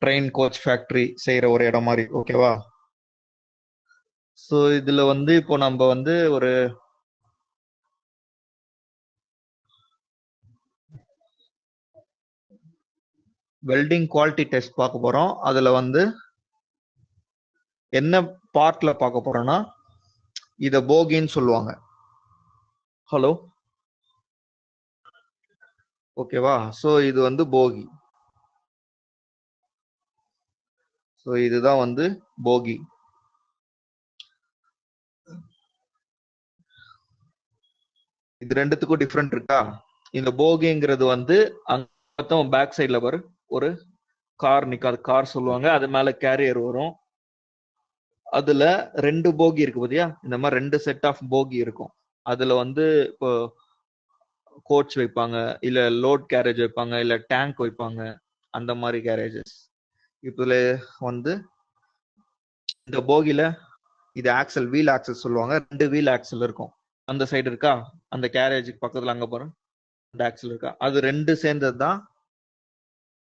Train coach factory செய்யற ஒரு இடம் மாதிரி. ஓகேவா? ஸோ இதுல வந்து இப்போ நம்ம வந்து ஒரு வெல்டிங் குவாலிட்டி டெஸ்ட் பார்க்க போறோம். அதுல வந்து என்ன பார்ட்ல பார்க்க போறோம்னா, இத போகின்னு சொல்லுவாங்க. ஹலோ, ஓகேவா? ஸோ இது வந்து போகி. ஸோ இதுதான் வந்து போகி. இது ரெண்டுத்துக்கும் டிஃபரெண்ட் இருக்கா? இந்த போகிங்கிறது வந்து அங்க பேக் சைட்ல வரும் ஒரு கார் நிக்காது, கார் சொல்லுவாங்க. அது மேல கேரியர் வரும். அதுல 2 போகி இருக்கு பாத்தியா? இந்த மாதிரி 2 செட் ஆஃப் போகி இருக்கும். அதுல வந்து இப்போ கோச் வைப்பாங்க, இல்ல லோட் கேரேஜ் வைப்பாங்க, இல்ல டேங்க் வைப்பாங்க, அந்த மாதிரி கேரேஜஸ். இதுல வந்து இந்த போகில இது ஆக்சல், வீல் ஆக்சல் சொல்லுவாங்க. 2 வீல் ஆக்சல் இருக்கும். அந்த சைடு இருக்கா, அந்த கேரேஜுக்கு பக்கத்துல அங்க பாருங்க, அந்த ஆக்சல் இருக்கா, அது 2 சேர்ந்தது தான்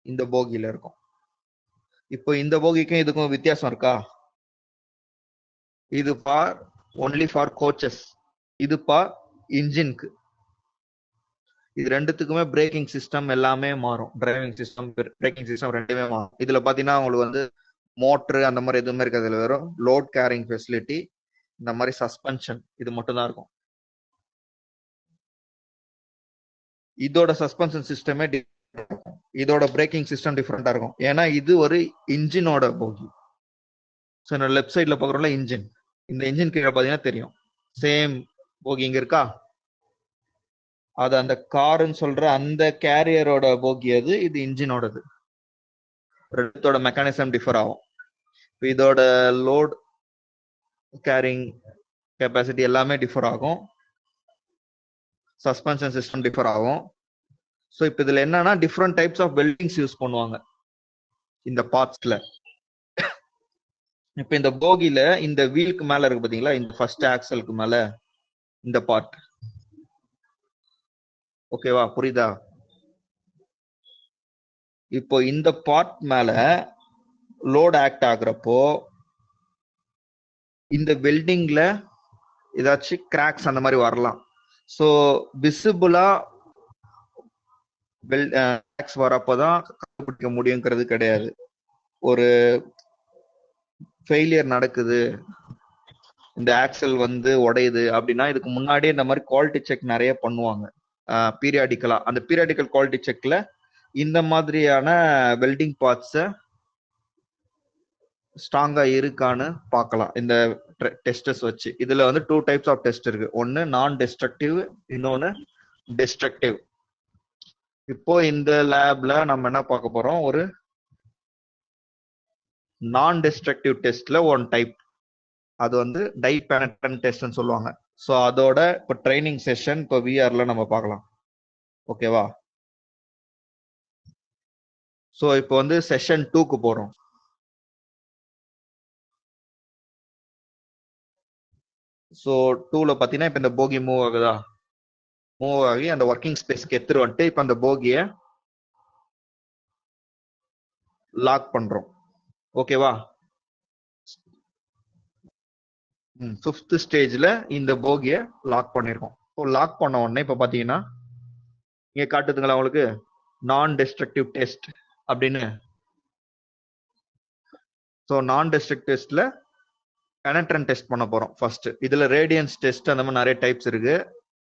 இந்த போகில இருக்கும். இப்போ இந்த போகிக்கும் இதுக்கும் வித்தியாசம் இருக்கா? இது ஃபார் ஒன்லி ஃபார் கோச்சஸ், இது ஃபார் இன்ஜினுக்கு. இது ரெண்டுத்துக்குமே பிரேக்கிங் சிஸ்டம் எல்லாமே மாறும். டிரைவிங் சிஸ்டம், பிரேக்கிங் சிஸ்டம் ரெண்டுமே மாறும். இதுல பாத்தீங்கன்னா உங்களுக்கு வந்து மோட்டர் அந்த மாதிரி எதுவுமே இருக்காது. இதுல வெறும் லோட் கேரிங் ஃபெசிலிட்டி, இந்த மாதிரி சஸ்பென்ஷன், இது மட்டும் தான் இருக்கும். இதோட சஸ்பென்ஷன் சிஸ்டமே இருக்கும், இதோட பிரேக்கிங் சிஸ்டம் டிஃப்ரெண்டா இருக்கும். ஏன்னா இது ஒரு இன்ஜினோட போகி. ஸோ என்னோட லெஃப்ட் சைட்ல பாக்குறோம்ல இன்ஜின், இந்த இன்ஜின் கீழே பாத்தீங்கன்னா தெரியும் சேம் போகி இங்க இருக்கா. அது அந்த காருன்னு சொல்ற அந்த கேரியரோட போகி அது, இது இன்ஜினோடது. ரெண்டோட மெக்கானிசம் டிஃபர் ஆகும். இதோட லோட் கேரிங் கெப்பாசிட்டி எல்லாமே டிஃபர் ஆகும். சஸ்பென்ஷன் சிஸ்டம் டிஃபர் ஆகும். ஸோ இப்போ இதுல என்னன்னா different types of weddings use பண்ணுவாங்க இந்த பார்ட்ஸ்ல. இப்போ இந்த போகில இந்த வீலுக்கு மேல இருக்கு பாத்தீங்களா, இந்த ஃபர்ஸ்ட் ஆக்சலுக்கு மேல இந்த பார்ட். ஓகேவா? புரியுதா? இப்போ இந்த பார்ட் மேல லோட் ஆக்ட் ஆகுறப்போ இந்த வெல்டிங்ல ஏதாச்சும் கிராக்ஸ் அந்த மாதிரி வரலாம். ஸோ விசிபிளா கிராக்ஸ் வரப்போதான் கண்டுபிடிக்க முடியுங்கிறது கிடையாது. ஒரு ஃபெயிலியர் நடக்குது, இந்த ஆக்சல் வந்து உடையுது அப்படின்னா இதுக்கு முன்னாடியே இந்த மாதிரி குவாலிட்டி செக் நிறைய பண்ணுவாங்க பீரியாடிக்கலா. அந்த பீரியாடிக்கல் குவாலிட்டி செக்ல இந்த மாதிரியான வெல்டிங் பார்ட்ஸை ஸ்ட்ராங்கா இருக்கான்னு பார்க்கலாம் இந்த டெஸ்டர்ஸ் வச்சு. இதுல வந்து 2 டைப்ஸ் ஆஃப் டெஸ்ட் இருக்கு. ஒன்னு நான் டெஸ்ட்ரக்டிவ், இன்னொன்னு டெஸ்ட்ரக்டிவ். இப்போ இந்த லேப்ல நம்ம என்ன பார்க்க போறோம், ஒரு நான் டெஸ்ட்ரக்டிவ் டெஸ்ட்ல ஒன் டைப், அது வந்து டை பெனட்ரன்ட் டெஸ்ட்னு சொல்லுவாங்க. ஸோ அதோட இப்போ ட்ரைனிங் செஷன் இப்போ விஆர்ல நம்ம பார்க்கலாம். ஓகேவா? ஸோ இப்போ வந்து செஷன் 2க்கு போறோம். ஸோ 2ல பார்த்தீங்கன்னா இப்போ இந்த போகி மூவ் ஆகுதா, மூவ் ஆகி அந்த ஒர்க்கிங் ஸ்பேஸ்க்கு எடுத்துட்டு வந்துட்டு இப்போ அந்த போகியை லாக் பண்றோம். ஓகேவா? 5th ஸ்டேஜ்ல இந்த போகியை லாக் பண்ணிருக்கோம். இப்போ லாக் பண்ண உடனே இப்போ பாத்தீங்கன்னா இங்க காட்டுதுங்களா உங்களுக்கு நான் டெஸ்ட்ரக்டிவ் டெஸ்ட் அப்படின்னு. ஸோ நான் டெஸ்ட்ரக்டிவ் டெஸ்ட்ல பெனட்ரன்ட் டெஸ்ட் பண்ண போறோம் ஃபர்ஸ்ட். இதுல ரேடியன்ஸ் டெஸ்ட் அந்த மாதிரி நிறைய டைப்ஸ் இருக்கு.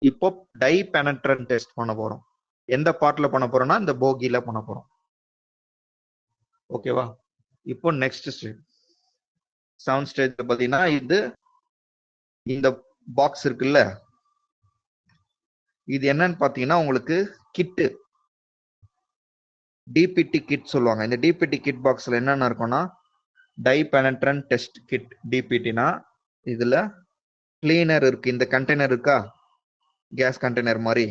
இப்போ டை பெனட்ரன்ட் டெஸ்ட் பண்ண போறோம். எந்த பார்ட்ல பண்ண போறோம்னா இந்த போகில பண்ண போறோம். ஓகேவா? இப்போ நெக்ஸ்ட் ஸ்டேஜ் 7th ஸ்டேஜ்ல பாத்தீங்கன்னா இது இந்த பாக்ஸ் இருக்குல்ல, இது என்னன்னு பாத்தீங்கன்னா உங்களுக்கு கிட்டு, டிபிடி கிட் சொல்லுவாங்க. இந்த டிபிடி கிட் பாக்ஸ்ல என்னென்ன இருக்கும்னா டை பெனட்ரன்ட் டெஸ்ட் கிட் டிபிடினா இதுல கிளீனர் இருக்கு. இந்த கண்டெய்னர் இருக்கா, கேஸ் கண்டெய்னர் மாதிரி,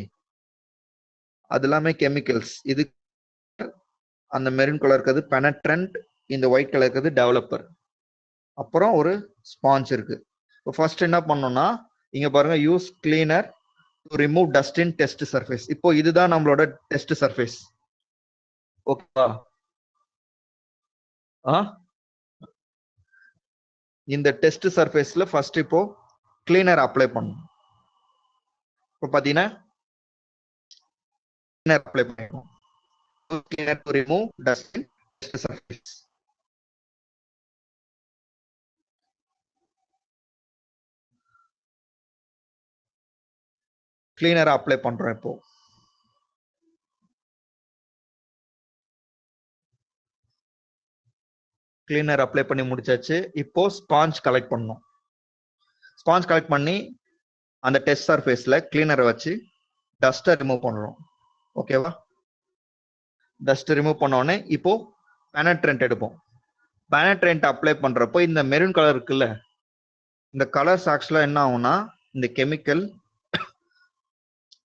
அது எல்லாமே கெமிக்கல்ஸ். இது அந்த மெரூன் கலர் இருக்கிறது பெனட்ரன்ட், இந்த ஒயிட் கலர் இருக்கிறது டெவலப்பர். அப்புறம் ஒரு ஸ்பாஞ்ச் இருக்கு. இப்போ ஃபர்ஸ்ட் என்ன பண்ணோம்னா இங்க பாருங்க, use cleaner to remove dust in test surface. இப்போ இதுதான் நம்மளோட டெஸ்ட் சர்ஃபேஸ். ஓகேவா? இந்த டெஸ்ட் சர்ஃபேஸ்ல ஃபர்ஸ்ட் இப்போ கிளீனர் அப்ளை பண்ணணும். இப்போ பாத்தீங்கன்னா கிளீனர் அப்ளை பண்ணிக்கணும். Cleaner to remove dust in test surface. Cleaner apply பண்றோம். இப்போ கிளீனர் அப்ளை பண்ணி முடிச்சாச்சு. இப்போ ஸ்பாஞ்ச் கலெக்ட் பண்ணணும். ஸ்பாஞ்ச் கலெக்ட் பண்ணி அந்த டெஸ்ட் சர்ஃபேஸ்ல கிளீனரை வச்சு டஸ்ட்டை ரிமூவ் பண்றோம். ஓகேவா? டஸ்ட் ரிமூவ் பண்ண உடனே இப்போ பெனட்ரென்ட் எடுப்போம். பெனட்ரென்ட் அப்ளை பண்றப்போ இந்த மெரூன் கலர் இருக்குல்ல, இந்த கலர்ஸ் ஆக்சுவலா என்ன ஆகும்னா, இந்த கெமிக்கல்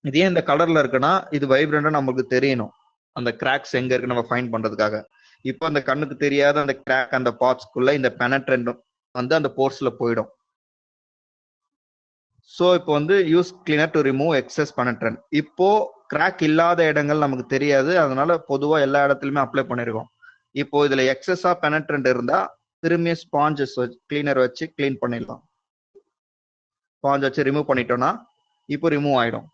இது ஏன் இந்த கலர்ல இருக்குன்னா, இது வைப்ரண்டா நமக்கு தெரியணும், அந்த கிராக்ஸ் எங்க இருக்கு நம்ம ஃபைண்ட் பண்றதுக்காக. இப்போ அந்த கண்ணுக்கு தெரியாத அந்த கிராக் அந்த பார்ட்ஸ்க்குள்ள இந்த பெனட்ரென்ட் வந்து அந்த போர்ஸ்ல போயிடும். ஸோ இப்போ வந்து use cleaner to remove excess penetrant. இப்போ கிராக் இல்லாத இடங்கள் நமக்கு தெரியாது, அதனால பொதுவா எல்லா இடத்துலயுமே அப்ளை பண்ணிருக்கோம். இப்போ இதுல எக்ஸஸா பெனட்ரென்ட் இருந்தா திரும்பிய ஸ்பாஞ்சஸ் கிளீனர் வச்சு கிளீன் பண்ணிடலாம். ஸ்பாஞ்ச் வச்சு ரிமூவ் பண்ணிட்டோம்னா இப்போ ரிமூவ் ஆயிடும்.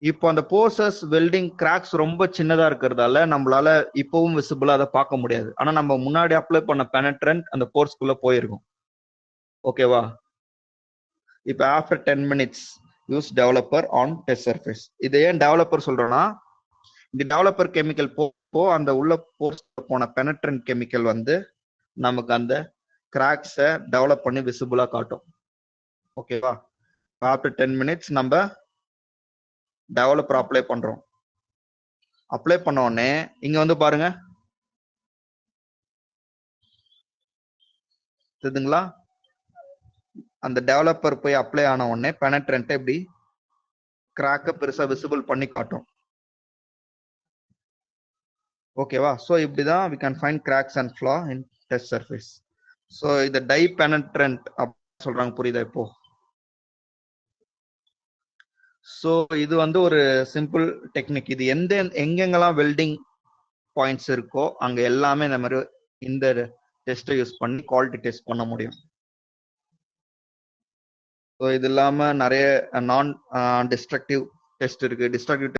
இப்போ அந்த போர்சஸ் வெல்டிங் கிராக்ஸ் ரொம்ப சின்னதா இருக்கிறதால நம்மளால இப்பவும் விசிபிளா அதை பார்க்க முடியாது. ஆனா நம்ம முன்னாடி அப்ளை பண்ண பெனட்ரென்ட் அந்த போர்ஸ்க்குள்ள போயிருக்கும். ஓகேவா? இப்போ after 10 minutes use developer an test surface. இதை ஏன் டெவலப்பர் சொல்றோம்னா, இந்த டெவலப்பர் கெமிக்கல் போ அந்த உள்ள போர்ஸ் போன பெனட்ரென்ட் கெமிக்கல் வந்து நமக்கு அந்த கிராக்ஸை டெவலப் பண்ணி விசிபிளா காட்டும். ஓகேவா? ஆஃப்டர் 10 minutes நம்ம டெவலப்பர் அப்ளை பண்றோம். அப்ளை பண்ண உடனே இங்க வந்து பாருங்க, தெரியுதுங்களா? அந்த டெவலப்பர் போய் அப்ளை ஆன உடனே பெனட்ரென்ட் இப்படி கிராக்க பெருசா விசிபிள் பண்ணி காட்டும். ஓகேவா? ஸோ இப்படிதான் we can find cracks and flaw in test surface. So இதை டை பெனட்ரென்ட் சொல்றாங்க, புரியுதா இப்போ? ஸோ இது வந்து ஒரு சிம்பிள் டெக்னிக். இது எங்கெங்கெல்லாம் வெல்டிங் பாயிண்ட்ஸ் இருக்கோ அங்க எல்லாமே இந்த மாதிரி இந்த டெஸ்ட்டை யூஸ் பண்ணி குவாலிட்டி டெஸ்ட் பண்ண முடியும். ஸோ இது இல்லாம நிறைய நான் டிஸ்ட்ரக்டிவ் டெஸ்ட் இருக்கு. டிஸ்ட்ரக்டிவ்